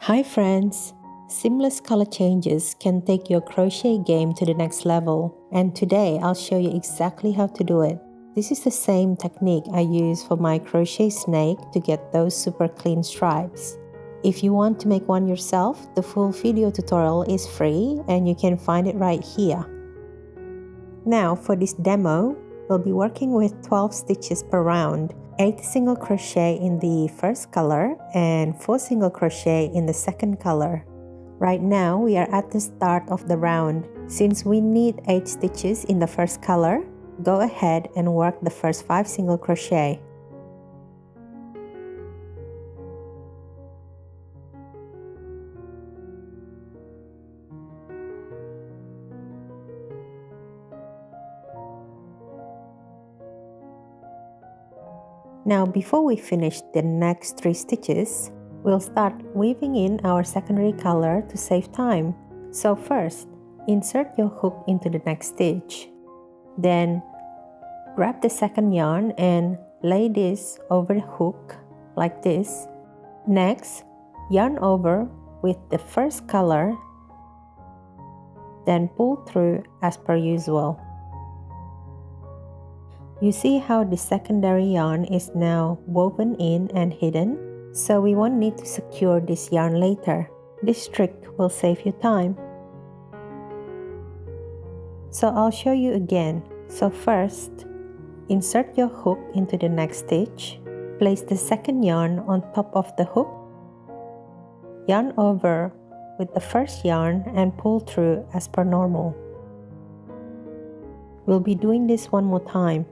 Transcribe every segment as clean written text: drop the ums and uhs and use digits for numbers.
Hi friends! Seamless color changes can take your crochet game to the next level, and today I'll show you exactly how to do it. This is the same technique I use for my crochet snake to get those super clean stripes. If you want to make one yourself, the full video tutorial is free and you can find it right here. Now for this demo, we'll be working with 12 stitches per round, 8 single crochet in the first color and 4 single crochet in the second color. Right now we are at the start of the round. Since we need 8 stitches in the first color, go ahead and work the first 5 single crochet. Now before we finish the next 3 stitches, we'll start weaving in our secondary color to save time. So first, insert your hook into the next stitch. Then grab the second yarn and lay this over the hook like this. Next, yarn over with the first color, then pull through as per usual. You see how the secondary yarn is now woven in and hidden, so we won't need to secure this yarn later. This trick will save you time. So I'll show you again. So first, insert your hook into the next stitch, place the second yarn on top of the hook, yarn over with the first yarn and pull through as per normal. We'll be doing this one more time.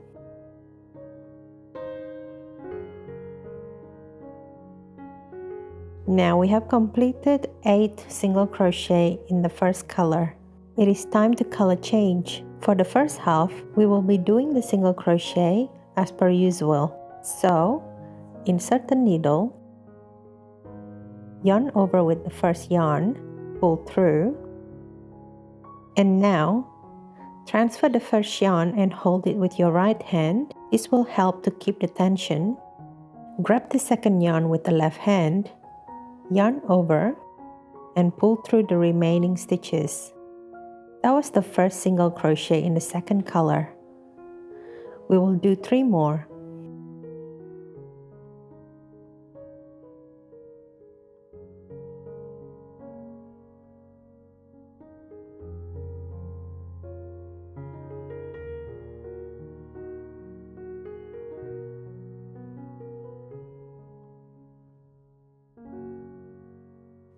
Now we have completed 8 single crochet in the first color. It is time to color change. For the first half, we will be doing the single crochet as per usual. So, insert the needle, yarn over with the first yarn, pull through, and now transfer the first yarn and hold it with your right hand. This will help to keep the tension. Grab the second yarn with the left hand, yarn over and pull through the remaining stitches. That was the first single crochet in the second color. We will do 3 more.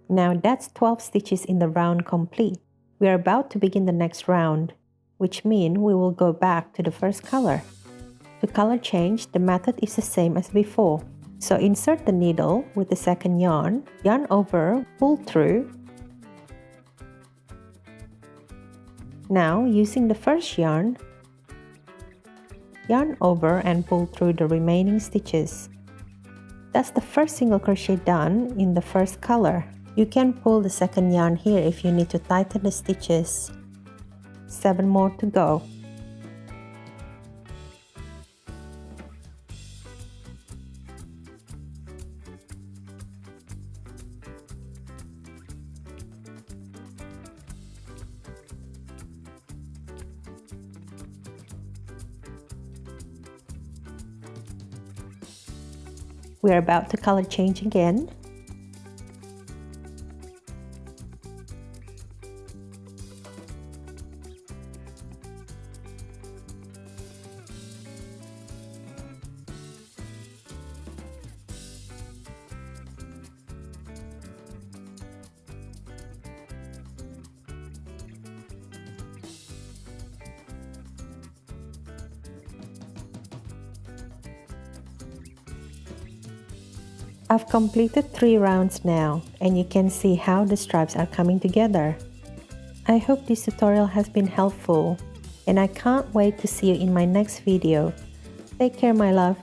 Now that's 12 stitches in the round complete. We are about to begin the next round, which means we will go back to the first color. To color change, the method is the same as before. So insert the needle with the second yarn, yarn over, pull through. Now using the first yarn, yarn over and pull through the remaining stitches. That's the first single crochet done in the first color. You can pull the second yarn here if you need to tighten the stitches. 7 more to go. We are about to color change again. I've completed 3 rounds now, and you can see how the stripes are coming together. I hope this tutorial has been helpful, and I can't wait to see you in my next video. Take care, my love.